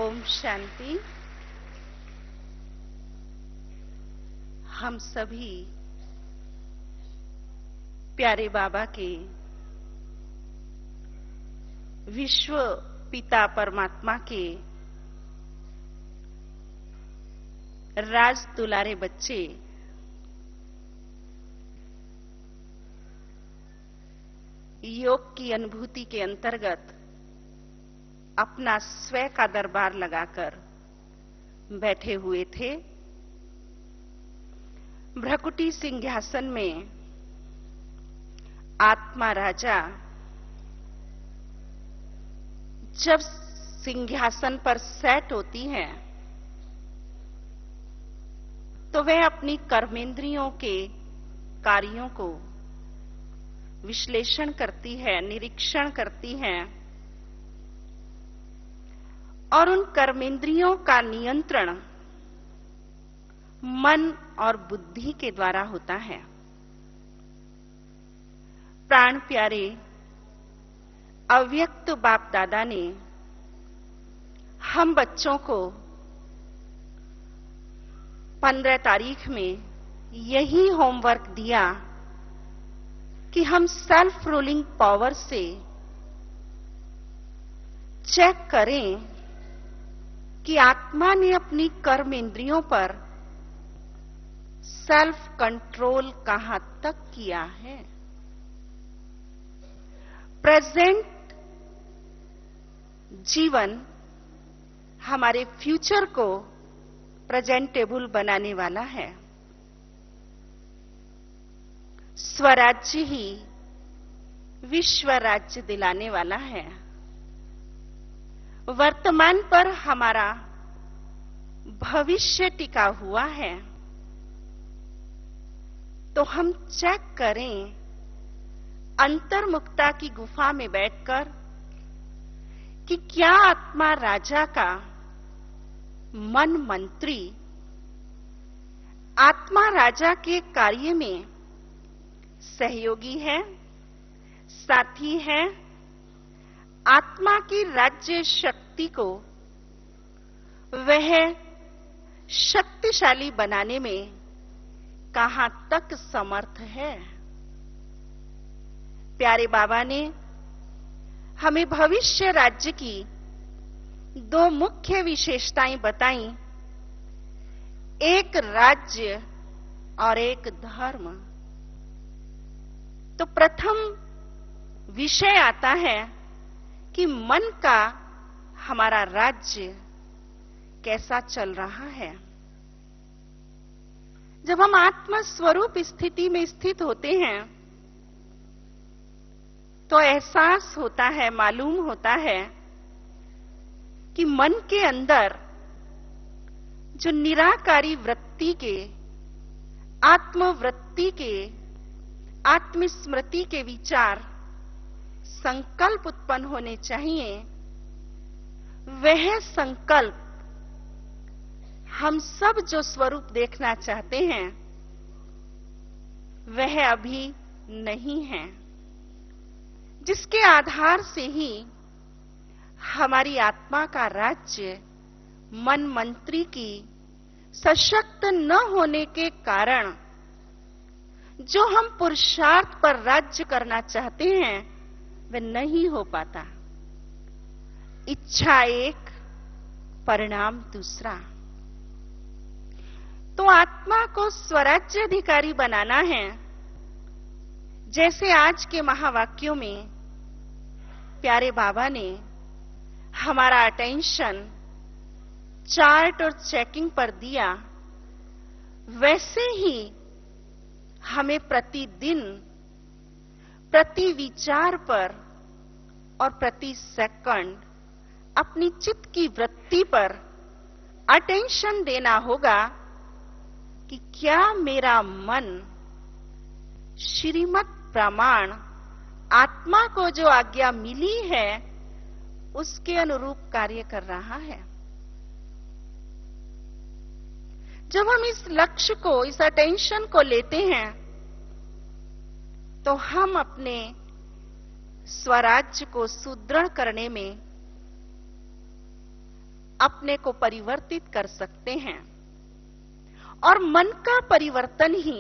ओम शांति। हम सभी प्यारे बाबा के विश्व पिता परमात्मा के राज दुलारे बच्चे योग की अनुभूति के अंतर्गत अपना स्वयं का दरबार लगाकर बैठे हुए थे। भ्रकुटी सिंहासन में आत्मा राजा जब सिंहासन पर सेट होती हैं तो वह अपनी कर्मेंद्रियों के कार्यों को विश्लेषण करती है, निरीक्षण करती है और उन कर्मेंद्रियों का नियंत्रण मन और बुद्धि के द्वारा होता है। प्राण प्यारे अव्यक्त बाप दादा ने हम बच्चों को 15 तारीख में यही होमवर्क दिया कि हम सेल्फ रूलिंग पावर से चेक करें कि आत्मा ने अपनी कर्म इंद्रियों पर सेल्फ कंट्रोल कहां तक किया है। प्रेजेंट जीवन हमारे फ्यूचर को प्रेजेंटेबल बनाने वाला है। स्वराज्य ही विश्व राज्य दिलाने वाला है। वर्तमान पर हमारा भविष्य टिका हुआ है। तो हम चेक करें अंतर्मुखता की गुफा में बैठकर कि क्या आत्मा राजा का मन मंत्री आत्मा राजा के कार्य में सहयोगी है, साथी है। आत्मा की राज्य शक्ति को वह शक्तिशाली बनाने में कहां तक समर्थ है। प्यारे बाबा ने हमें भविष्य राज्य की 2 मुख्य विशेषताएं बताई, एक राज्य और एक धर्म। तो प्रथम विषय आता है कि मन का हमारा राज्य कैसा चल रहा है। जब हम आत्म स्वरूप स्थिति में स्थित होते हैं तो एहसास होता है, मालूम होता है कि मन के अंदर जो निराकारी वृत्ति के, आत्मवृत्ति के, आत्मस्मृति के विचार, संकल्प उत्पन्न होने चाहिए, वह संकल्प हम सब जो स्वरूप देखना चाहते हैं वह अभी नहीं है, जिसके आधार से ही हमारी आत्मा का राज्य मन मंत्री की सशक्त न होने के कारण जो हम पुरुषार्थ पर राज्य करना चाहते हैं वह नहीं हो पाता। इच्छा एक, परिणाम दूसरा। तो आत्मा को स्वराज्य अधिकारी बनाना है। जैसे आज के महावाक्यों में प्यारे बाबा ने हमारा अटेंशन चार्ट और चेकिंग पर दिया, वैसे ही हमें प्रतिदिन प्रति विचार पर और प्रति सेकंड अपनी चित्त की वृत्ति पर अटेंशन देना होगा कि क्या मेरा मन श्रीमत प्रमाण आत्मा को जो आज्ञा मिली है उसके अनुरूप कार्य कर रहा है। जब हम इस लक्ष्य को, इस अटेंशन को लेते हैं तो हम अपने स्वराज्य को सुदृढ़ करने में अपने को परिवर्तित कर सकते हैं। और मन का परिवर्तन ही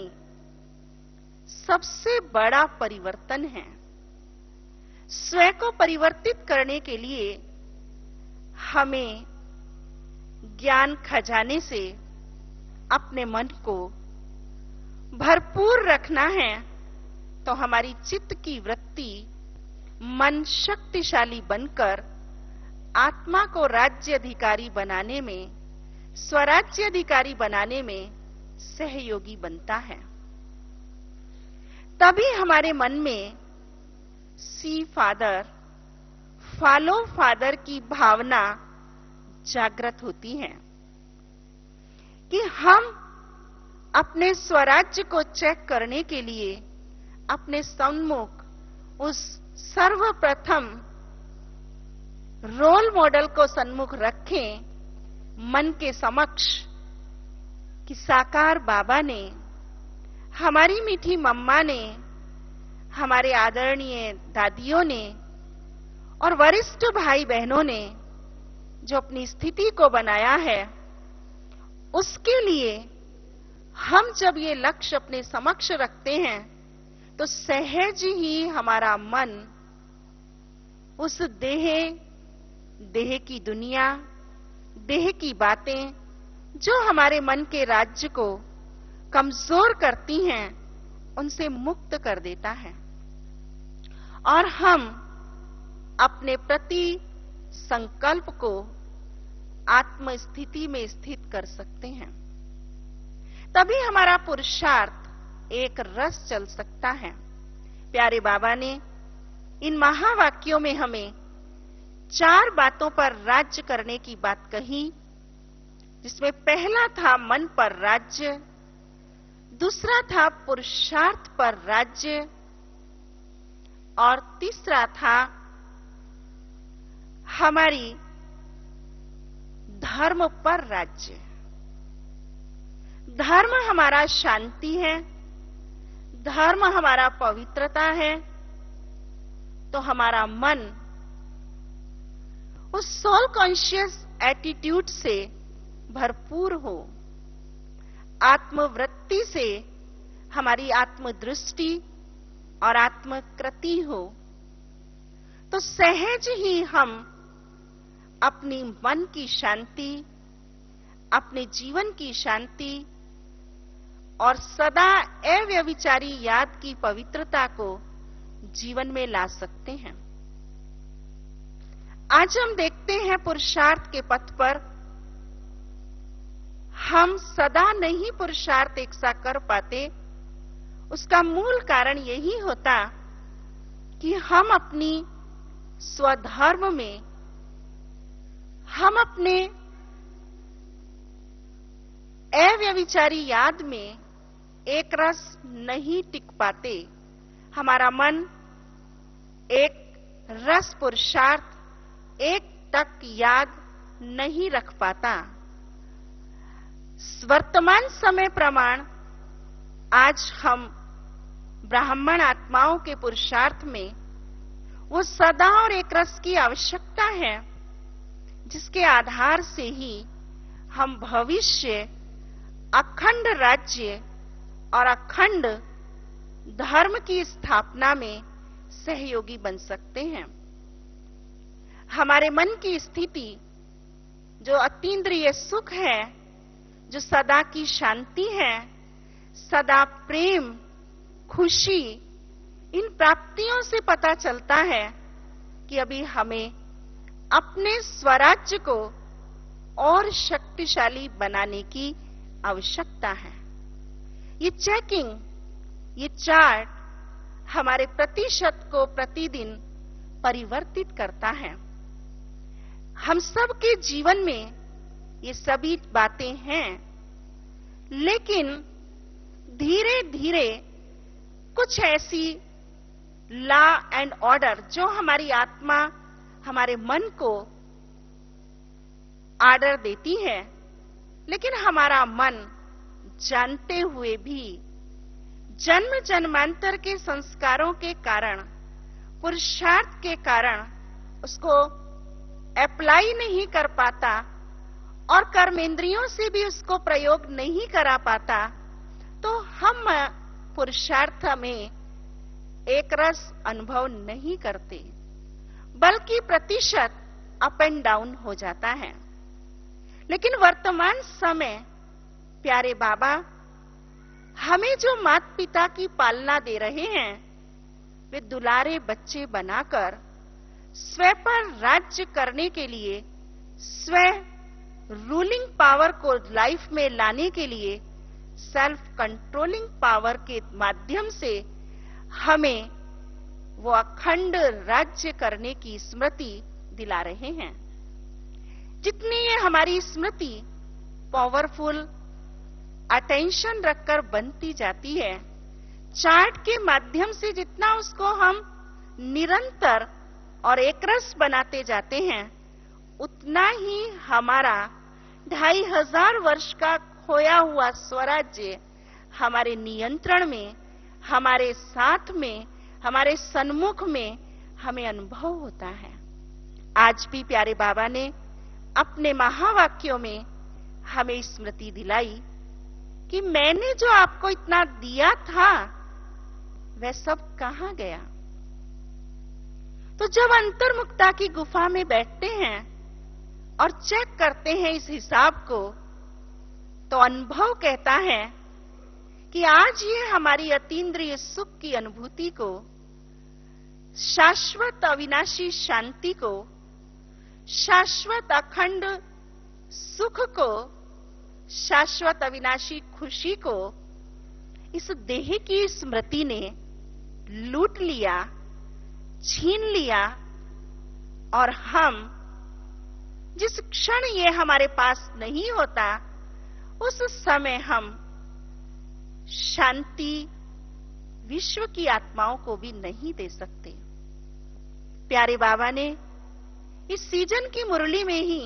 सबसे बड़ा परिवर्तन है। स्वयं को परिवर्तित करने के लिए हमें ज्ञान खजाने से अपने मन को भरपूर रखना है, तो हमारी चित्त की वृत्ति मन शक्तिशाली बनकर आत्मा को राज्य अधिकारी बनाने में, स्वराज्य अधिकारी बनाने में सहयोगी बनता है। तभी हमारे मन में सी फादर, फॉलो फादर की भावना जागृत होती है कि हम अपने स्वराज्य को चेक करने के लिए अपने सम्मुख उस सर्वप्रथम रोल मॉडल को सन्मुख रखें, मन के समक्ष, कि साकार बाबा ने, हमारी मीठी मम्मा ने, हमारे आदरणीय दादियों ने और वरिष्ठ भाई बहनों ने जो अपनी स्थिति को बनाया है, उसके लिए हम जब ये लक्ष्य अपने समक्ष रखते हैं तो सहज ही हमारा मन उस देह की दुनिया, देह की बातें जो हमारे मन के राज्य को कमजोर करती हैं, उनसे मुक्त कर देता है और हम अपने प्रति संकल्प को आत्म स्थिति में स्थित कर सकते हैं। तभी हमारा पुरुषार्थ एक रस चल सकता है। प्यारे बाबा ने इन महावाक्यों में हमें 4 बातों पर राज्य करने की बात कही, जिसमें पहला था मन पर राज्य, दूसरा था पुरुषार्थ पर राज्य और तीसरा था हमारी धर्म पर राज्य। धर्म हमारा शांति है, धर्म हमारा पवित्रता है, तो हमारा मन उस सोल कॉन्शियस एटीट्यूड से भरपूर हो, आत्मवृत्ति से हमारी आत्मदृष्टि और आत्मकृति हो, तो सहज ही हम अपनी मन की शांति, अपने जीवन की शांति और सदा अव्यभिचारी याद की पवित्रता को जीवन में ला सकते हैं। आज हम देखते हैं पुरुषार्थ के पथ पर हम सदा नहीं पुरुषार्थ एक सा कर पाते। उसका मूल कारण यही होता कि हम अपनी स्वधर्म में, हम अपने अव्यभिचारी याद में एक रस नहीं टिक पाते। हमारा मन एक रस पुरुषार्थ, एक तक याद नहीं रख पाता। वर्तमान समय प्रमाण आज हम ब्राह्मण आत्माओं के पुरुषार्थ में वो सदा और एक रस की आवश्यकता है, जिसके आधार से ही हम भविष्य अखंड राज्य और अखंड धर्म की स्थापना में सहयोगी बन सकते हैं। हमारे मन की स्थिति जो अतीन्द्रिय सुख है, जो सदा की शांति है, सदा प्रेम, खुशी, इन प्राप्तियों से पता चलता है कि अभी हमें अपने स्वराज्य को और शक्तिशाली बनाने की आवश्यकता है। ये चेकिंग, ये चार्ट हमारे प्रतिशत को प्रतिदिन परिवर्तित करता है। हम सब के जीवन में ये सभी बातें हैं, लेकिन धीरे धीरे कुछ ऐसी लॉ एंड ऑर्डर जो हमारी आत्मा, हमारे मन को आर्डर देती है, लेकिन हमारा मन जानते हुए भी जन्म जन्मांतर के संस्कारों के कारण, पुरुषार्थ के कारण उसको अप्लाई नहीं कर पाता और कर्मेंद्रियों से भी उसको प्रयोग नहीं करा पाता, तो हम पुरुषार्थ में एक रस अनुभव नहीं करते, बल्कि प्रतिशत अप एंड डाउन हो जाता है। लेकिन वर्तमान समय प्यारे बाबा हमें जो माता पिता की पालना दे रहे हैं, वे दुलारे बच्चे बनाकर स्व पर राज्य करने के लिए, स्व रूलिंग पावर को लाइफ में लाने के लिए, सेल्फ कंट्रोलिंग पावर के माध्यम से हमें वो अखंड राज्य करने की स्मृति दिला रहे हैं। जितनी ये हमारी स्मृति पावरफुल अटेंशन रखकर बनती जाती है, चार्ट के माध्यम से जितना उसको हम निरंतर और एकरस बनाते जाते हैं, उतना ही हमारा 2500 वर्ष का खोया हुआ स्वराज्य हमारे नियंत्रण में, हमारे साथ में, हमारे सन्मुख में हमें अनुभव होता है। आज भी प्यारे बाबा ने अपने महावाक्यों में हमें स्मृति दिलाई कि मैंने जो आपको इतना दिया था वह सब कहां गया। तो जब अंतर्मुक्ता की गुफा में बैठते हैं और चेक करते हैं इस हिसाब को, तो अनुभव कहता है कि आज ये हमारी अतीन्द्रिय सुख की अनुभूति को, शाश्वत अविनाशी शांति को, शाश्वत अखंड सुख को, शाश्वत अविनाशी खुशी को इस देह की स्मृति ने लूट लिया, छीन लिया, और हम जिस क्षण ये हमारे पास नहीं होता, उस समय हम शांति विश्व की आत्माओं को भी नहीं दे सकते। प्यारे बाबा ने इस सीजन की मुरली में ही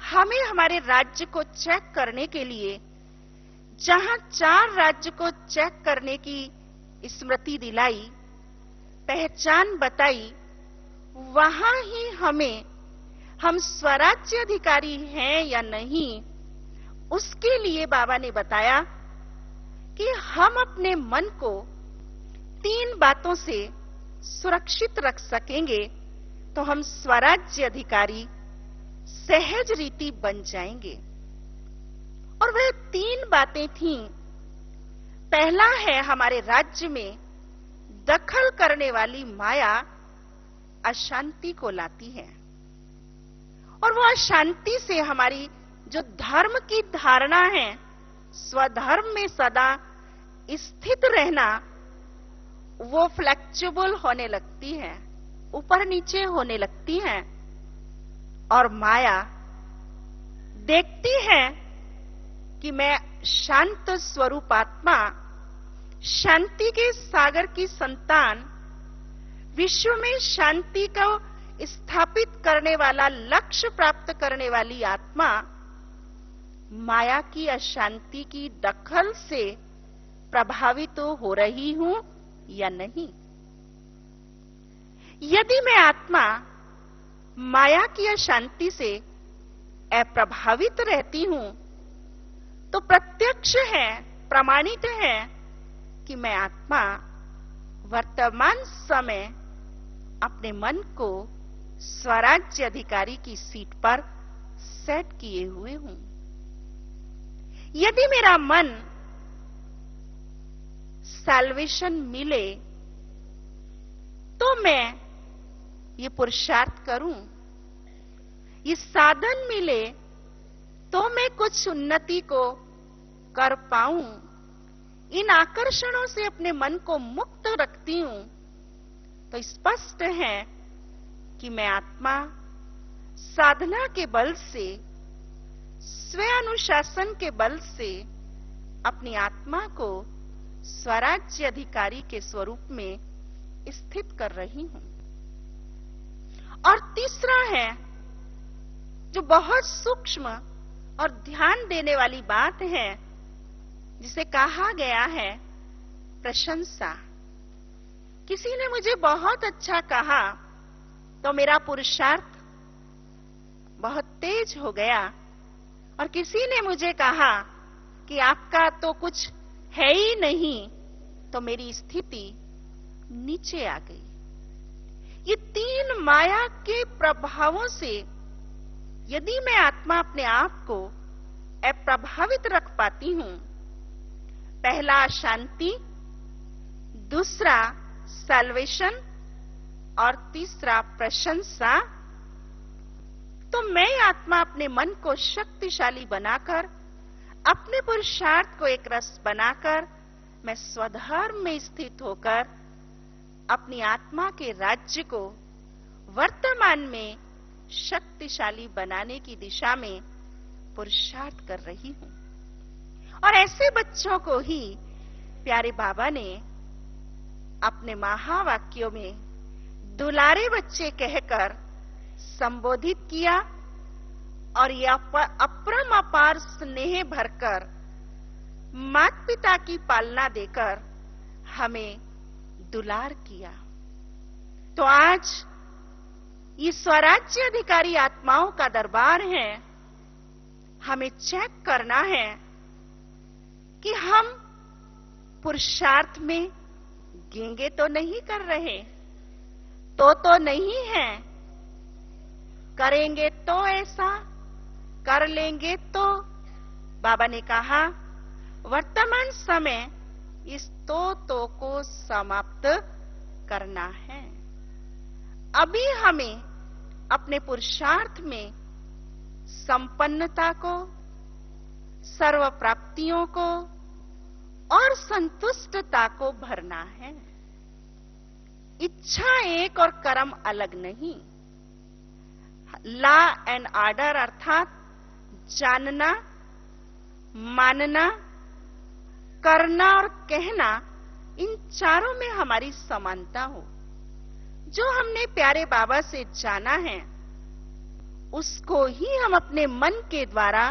हमें हमारे राज्य को चेक करने के लिए, जहां 4 राज्य को चेक करने की स्मृति दिलाई, पहचान बताई, वहां ही हम स्वराज्य अधिकारी हैं या नहीं, उसके लिए बाबा ने बताया कि हम अपने मन को 3 बातों से सुरक्षित रख सकेंगे तो हम स्वराज्य अधिकारी सहज रीति बन जाएंगे। और वह 3 बातें थीं। पहला है, हमारे राज्य में दखल करने वाली माया अशांति को लाती है, और वो अशांति से हमारी जो धर्म की धारणा है, स्वधर्म में सदा स्थित रहना, वो फ्लेक्सिबल होने लगती है, ऊपर नीचे होने लगती है। और माया देखती है कि मैं शांत स्वरूप आत्मा, शांति के सागर की संतान, विश्व में शांति को स्थापित करने वाला, लक्ष्य प्राप्त करने वाली आत्मा, माया की अशांति की दखल से प्रभावित हो रही हूं या नहीं। यदि मैं आत्मा माया की अशांति से अप्रभावित रहती हूं, तो प्रत्यक्ष है, प्रमाणित है कि मैं आत्मा वर्तमान समय अपने मन को स्वराज्य अधिकारी की सीट पर सेट किए हुए हूं। यदि मेरा मन सैल्वेशन मिले तो मैं ये पुरुषार्थ करूं, ये साधन मिले तो मैं कुछ उन्नति को कर पाऊं, इन आकर्षणों से अपने मन को मुक्त रखती हूं, तो स्पष्ट है कि मैं आत्मा साधना के बल से, स्व अनुशासन के बल से अपनी आत्मा को स्वराज्य अधिकारी के स्वरूप में स्थित कर रही हूं। और तीसरा है, जो बहुत सूक्ष्म और ध्यान देने वाली बात है, जिसे कहा गया है प्रशंसा। किसी ने मुझे बहुत अच्छा कहा तो मेरा पुरुषार्थ बहुत तेज हो गया और किसी ने मुझे कहा कि आपका तो कुछ है ही नहीं, तो मेरी स्थिति नीचे आ गई। ये 3 माया के प्रभावों से यदि मैं आत्मा अपने आप को अप्रभावित रख पाती हूं, पहला शांति, दूसरा सैल्वेशन और तीसरा प्रशंसा, तो मैं आत्मा अपने मन को शक्तिशाली बनाकर, अपने पुरुषार्थ को एक रस बनाकर, मैं स्वधर्म में स्थित होकर अपनी आत्मा के राज्य को वर्तमान में शक्तिशाली बनाने की दिशा में पुरुषार्थ कर रही हूं। और ऐसे बच्चों को ही प्यारे बाबा ने अपने महावाक्यों में दुलारे बच्चे कहकर संबोधित किया और यह अपरम अपार स्नेह भरकर माता पिता की पालना देकर हमें दुलार किया। तो आज ये स्वराज्य अधिकारी आत्माओं का दरबार है। हमें चेक करना है कि हम पुरुषार्थ में गेंगे तो नहीं कर रहे, तो नहीं है, करेंगे तो ऐसा, कर लेंगे तो। बाबा ने कहा वर्तमान समय इस तो को समाप्त करना है। अभी हमें अपने पुरुषार्थ में संपन्नता को, सर्व प्राप्तियों को और संतुष्टता को भरना है। इच्छा एक और कर्म अलग नहीं। लॉ एंड ऑर्डर अर्थात जानना, मानना, करना और कहना, इन चारों में हमारी समानता हो। जो हमने प्यारे बाबा से जाना है उसको ही हम अपने मन के द्वारा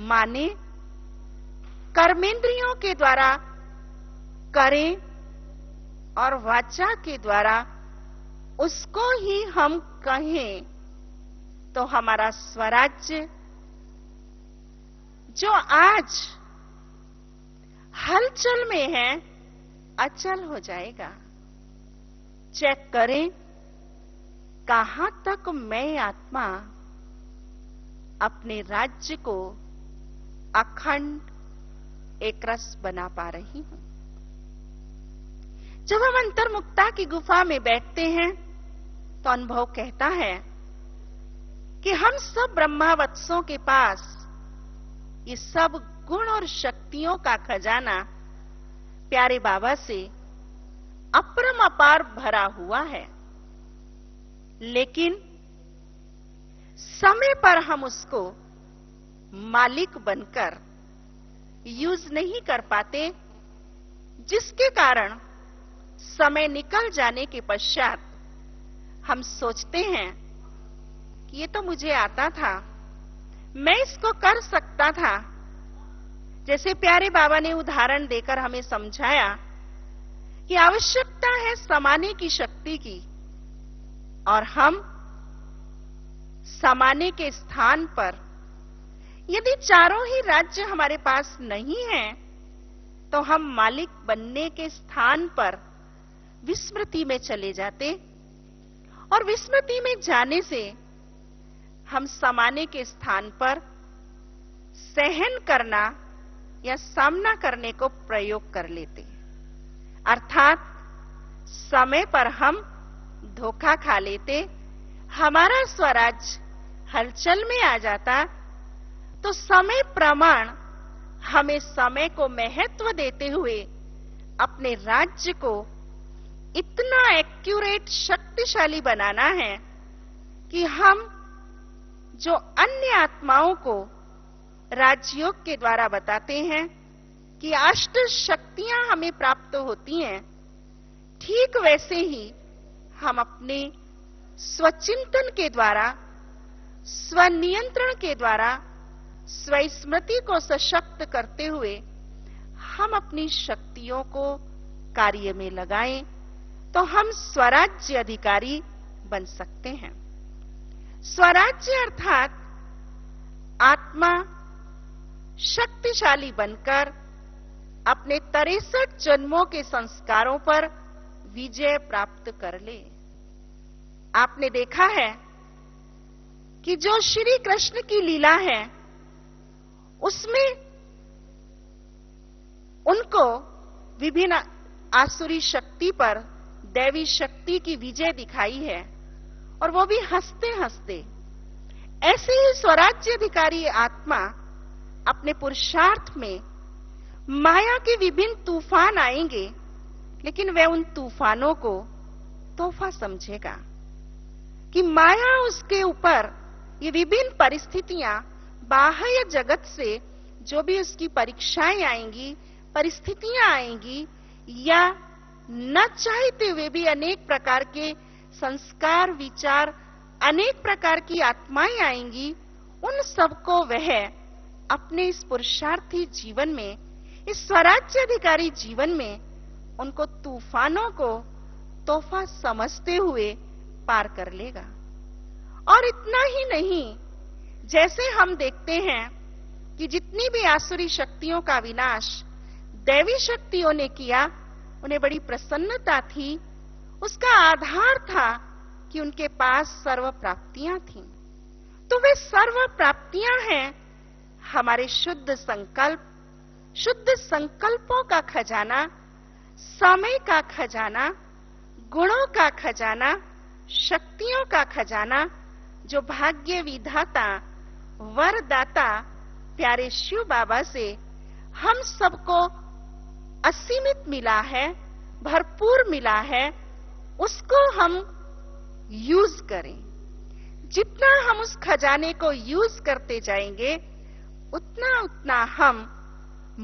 माने, कर्मेंद्रियों के द्वारा करें और वाचा के द्वारा उसको ही हम कहें, तो हमारा स्वराज्य जो आज हलचल में है अचल हो जाएगा। चेक करें कहां तक मैं आत्मा अपने राज्य को अखंड एक रस बना पा रही हूं। जब हम अंतर्मुक्ता की गुफा में बैठते हैं तो अनुभव कहता है कि हम सब ब्रह्मावत्सों के पास ये सब गुण और शक्तियों का खजाना प्यारे बाबा से अपरम अपार भरा हुआ है, लेकिन समय पर हम उसको मालिक बनकर यूज नहीं कर पाते, जिसके कारण समय निकल जाने के पश्चात हम सोचते हैं कि ये तो मुझे आता था, मैं इसको कर सकता था। जैसे प्यारे बाबा ने उदाहरण देकर हमें समझाया कि आवश्यकता है समाने की शक्ति की, और हम समाने के स्थान पर यदि चारों ही राज्य हमारे पास नहीं है तो हम मालिक बनने के स्थान पर विस्मृति में चले जाते, और विस्मृति में जाने से हम समाने के स्थान पर सहन करना या सामना करने को प्रयोग कर लेते, अर्थात समय पर हम धोखा खा लेते, हमारा स्वराज हलचल में आ जाता। तो समय प्रमाण हमें समय को महत्व देते हुए अपने राज्य को इतना एक्यूरेट, शक्तिशाली बनाना है कि हम जो अन्य आत्माओं को राजयोग के द्वारा बताते हैं कि अष्ट शक्तियां हमें प्राप्त होती हैं, ठीक वैसे ही हम अपने स्वचिंतन के द्वारा, स्वनियंत्रण के द्वारा, स्वस्मृति को सशक्त करते हुए हम अपनी शक्तियों को कार्य में लगाएं, तो हम स्वराज्य अधिकारी बन सकते हैं। स्वराज्य अर्थात आत्मा शक्तिशाली बनकर अपने 63 जन्मों के संस्कारों पर विजय प्राप्त कर ले। आपने देखा है कि जो श्री कृष्ण की लीला है उसमें उनको विभिन्न आसुरी शक्ति पर दैवी शक्ति की विजय दिखाई है, और वो भी हंसते हंसते। ऐसे ही स्वराज्याधिकारी आत्मा अपने पुरुषार्थ में माया के विभिन्न तूफान आएंगे, लेकिन वह उन तूफानों को तोहफा समझेगा कि माया उसके ऊपर ये विभिन्न परिस्थितियां, बाह्य जगत से जो भी उसकी परीक्षाएं आएंगी, परिस्थितियां आएंगी, या न चाहते हुए भी अनेक प्रकार के संस्कार, विचार, अनेक प्रकार की आत्माएं आएंगी, उन सबको वह अपने इस पुरुषार्थी जीवन में, इस स्वराज्याधिकारी जीवन में उनको तूफानों को तोहफा समझते हुए पार कर लेगा। और इतना ही नहीं, जैसे हम देखते हैं कि जितनी भी आसुरी शक्तियों का विनाश दैवी शक्तियों ने किया, उन्हें बड़ी प्रसन्नता थी। उसका आधार था कि उनके पास सर्व प्राप्तियां थीं। तो वे सर्व प्राप्तियां हैं हमारे शुद्ध संकल्प, शुद्ध संकल्पों का खजाना, समय का खजाना, गुणों का खजाना, शक्तियों का खजाना, जो भाग्य विधाता, वरदाता प्यारे शिव बाबा से हम सबको असीमित मिला है, भरपूर मिला है, उसको हम यूज करें। जितना हम उस खजाने को यूज करते जाएंगे, उतना उतना हम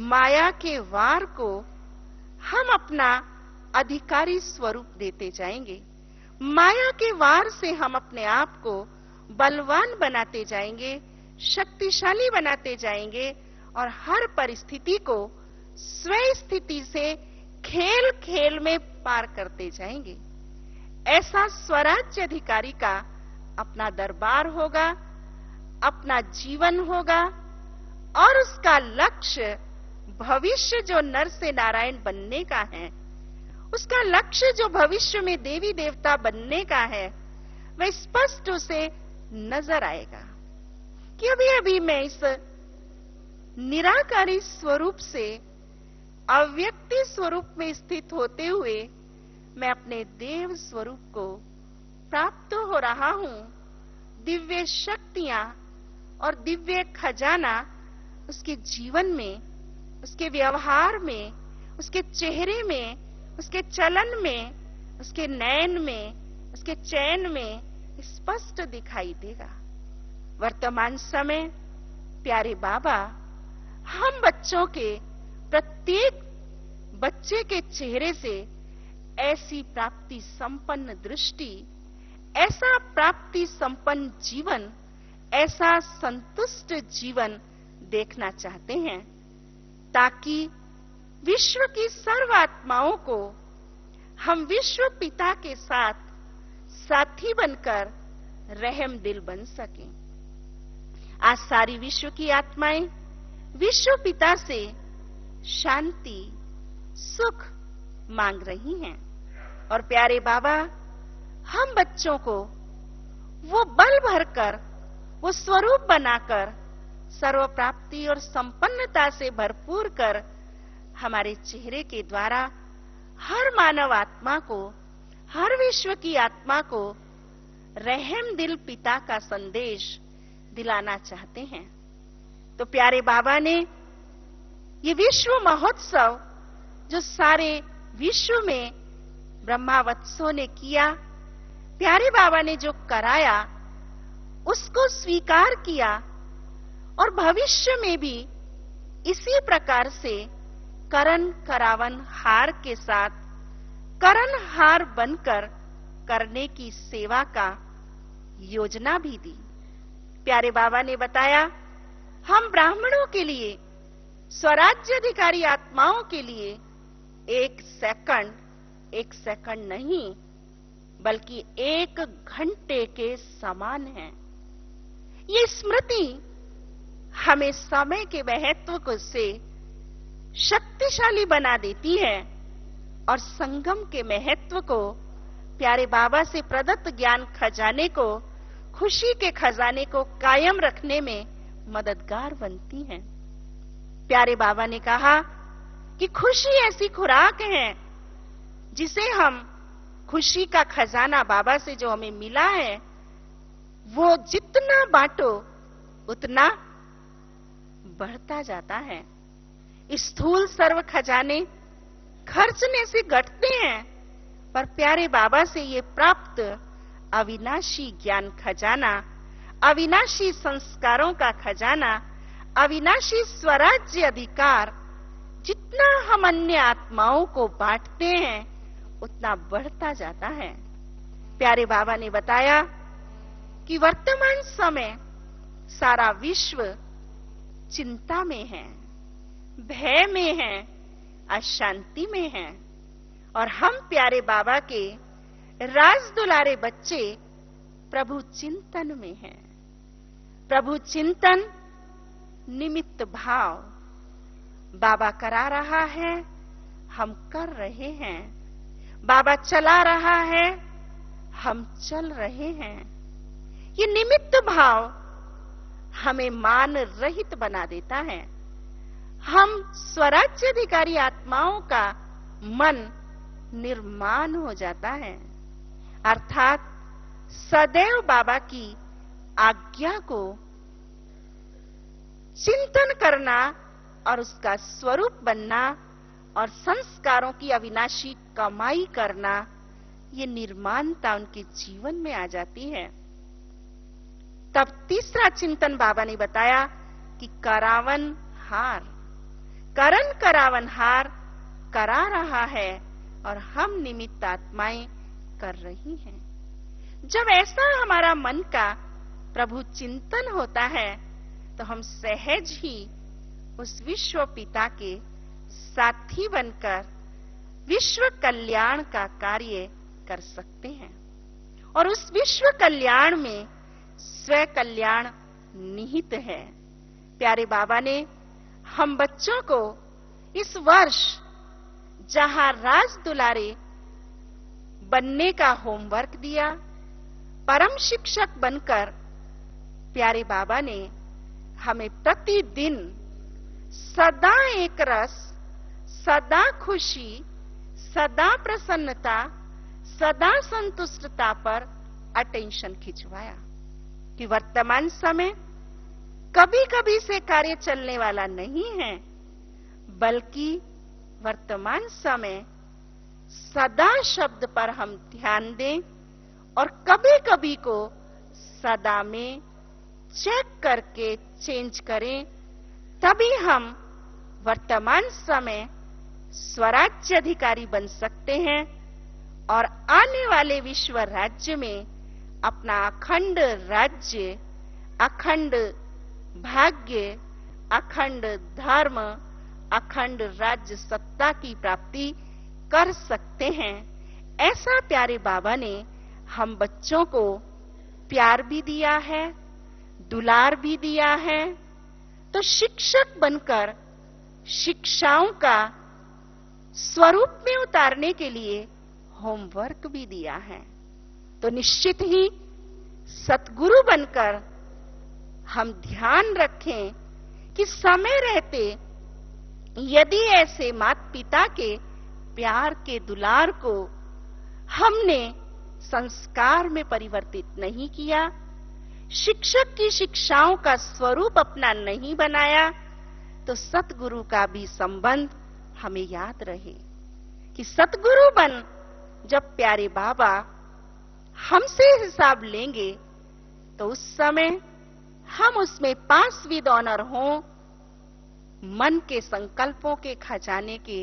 माया के वार को हम अपना अधिकारी स्वरूप देते जाएंगे। माया के वार से हम अपने आप को बलवान बनाते जाएंगे, शक्तिशाली बनाते जाएंगे, और हर परिस्थिति को स्वयं स्थिति से खेल खेल में पार करते जाएंगे। ऐसा स्वराज्य अधिकारी का अपना दरबार होगा, अपना जीवन होगा, और उसका लक्ष्य भविष्य जो नर से नारायण बनने का है, उसका लक्ष्य जो भविष्य में देवी देवता बनने का है, वह स्पष्ट उसे नजर आएगा कि अभी अभी मैं इस निराकारी स्वरूप से अव्यक्ति स्वरूप में स्थित होते हुए मैं अपने देव स्वरूप को प्राप्त हो रहा हूं। दिव्य शक्तियां और दिव्य खजाना उसके जीवन में, उसके व्यवहार में, उसके चेहरे में, उसके चलन में, उसके नयन में, उसके चैन में स्पष्ट दिखाई देगा। वर्तमान समय प्यारे बाबा हम बच्चों के, प्रत्येक बच्चे के चेहरे से ऐसी प्राप्ति संपन्न दृष्टि, ऐसा प्राप्ति संपन्न जीवन, ऐसा संतुष्ट जीवन देखना चाहते हैं, ताकि विश्व की सर्व आत्माओं को हम विश्व पिता के साथ साथी बनकर रहम दिल बन सकें। आज सारी विश्व की आत्माएं विश्व पिता से शांति, सुख मांग रही हैं, और प्यारे बाबा हम बच्चों को वो बल भरकर, वो स्वरूप बनाकर, सर्व प्राप्ति और संपन्नता से भरपूर कर हमारे चेहरे के द्वारा हर मानव आत्मा को, हर विश्व की आत्मा को रहम दिल पिता का संदेश दिलाना चाहते हैं। तो प्यारे बाबा ने ये विश्व महोत्सव जो सारे विश्व में ब्रह्मावत्सों ने किया, प्यारे बाबा ने जो कराया, उसको स्वीकार किया, और भविष्य में भी इसी प्रकार से करण करावन हार के साथ करण हार बनकर करने की सेवा का योजना भी दी। प्यारे बाबा ने बताया, हम ब्राह्मणों के लिए, स्वराज्याधिकारी आत्माओं के लिए एक सेकंड नहीं बल्कि 1 घंटे के समान है। ये स्मृति हमें समय के महत्व को से शक्तिशाली बना देती है और संगम के महत्व को, प्यारे बाबा से प्रदत्त ज्ञान खजाने को, खुशी के खजाने को कायम रखने में मददगार बनती हैं। प्यारे बाबा ने कहा कि खुशी ऐसी खुराक है जिसे हम, खुशी का खजाना बाबा से जो हमें मिला है, वो जितना बांटो उतना बढ़ता जाता है। स्थूल सर्व खजाने खर्चने से घटते हैं, पर प्यारे बाबा से ये प्राप्त अविनाशी ज्ञान खजाना, अविनाशी संस्कारों का खजाना, अविनाशी स्वराज्य अधिकार जितना हम अन्य आत्माओं को बांटते हैं उतना बढ़ता जाता है। प्यारे बाबा ने बताया कि वर्तमान समय सारा विश्व चिंता में है, भय में है, अशांति में है, और हम प्यारे बाबा के राज दुलारे बच्चे प्रभु चिंतन में हैं। प्रभु चिंतन निमित्त भाव बाबा करा रहा है, हम कर रहे हैं। बाबा चला रहा है, हम चल रहे हैं। ये निमित्त भाव हमें मान रहित बना देता है। हम स्वराज्याधिकारी आत्माओं का मन निर्माण हो जाता है, अर्थात सदैव बाबा की आज्ञा को चिंतन करना और उसका स्वरूप बनना और संस्कारों की अविनाशी कमाई करना, ये निर्माणता उनके जीवन में आ जाती है। तब तीसरा चिंतन बाबा ने बताया कि करावन हार, करण करावन हार करा रहा है और हम निमित्त आत्माएं कर रही हैं। जब ऐसा हमारा मन का प्रभु चिंतन होता है तो हम सहज ही उस विश्व पिता के साथी बनकर विश्व कल्याण का कार्य कर सकते हैं, और उस विश्व कल्याण में स्व कल्याण निहित है। प्यारे बाबा ने हम बच्चों को इस वर्ष जहां राज दुलारे बनने का होमवर्क दिया, परम शिक्षक बनकर प्यारे बाबा ने हमें प्रतिदिन सदा एक रस, सदा खुशी, सदा प्रसन्नता, सदा संतुष्टता पर अटेंशन खिंचवाया कि वर्तमान समय कभी कभी से कार्य चलने वाला नहीं है, बल्कि वर्तमान समय सदा शब्द पर हम ध्यान दें और कभी कभी को सदा में चेक करके चेंज करें, तभी हम वर्तमान समय स्वराज्य अधिकारी बन सकते हैं और आने वाले विश्व राज्य में अपना अखंड राज्य, अखंड भाग्य, अखंड धर्म, अखंड राज्य सत्ता की प्राप्ति कर सकते हैं। ऐसा प्यारे बाबा ने हम बच्चों को प्यार भी दिया है, दुलार भी दिया है, तो शिक्षक बनकर शिक्षाओं का स्वरूप में उतारने के लिए होमवर्क भी दिया है। तो निश्चित ही सतगुरु बनकर हम ध्यान रखें कि समय रहते यदि ऐसे माता पिता के प्यार के दुलार को हमने संस्कार में परिवर्तित नहीं किया, शिक्षक की शिक्षाओं का स्वरूप अपना नहीं बनाया, तो सतगुरु का भी संबंध हमें याद रहे कि सतगुरु बन जब प्यारे बाबा हमसे हिसाब लेंगे तो उस समय हम उसमें पास विद ऑनर हों, मन के संकल्पों के खजाने के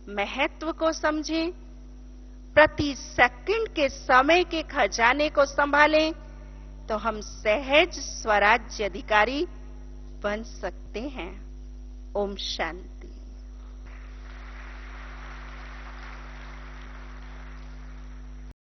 महत्व को समझें, प्रति सेकंड के समय के खजाने को संभालें, तो हम सहज स्वराज्य अधिकारी बन सकते हैं। ओम शांति।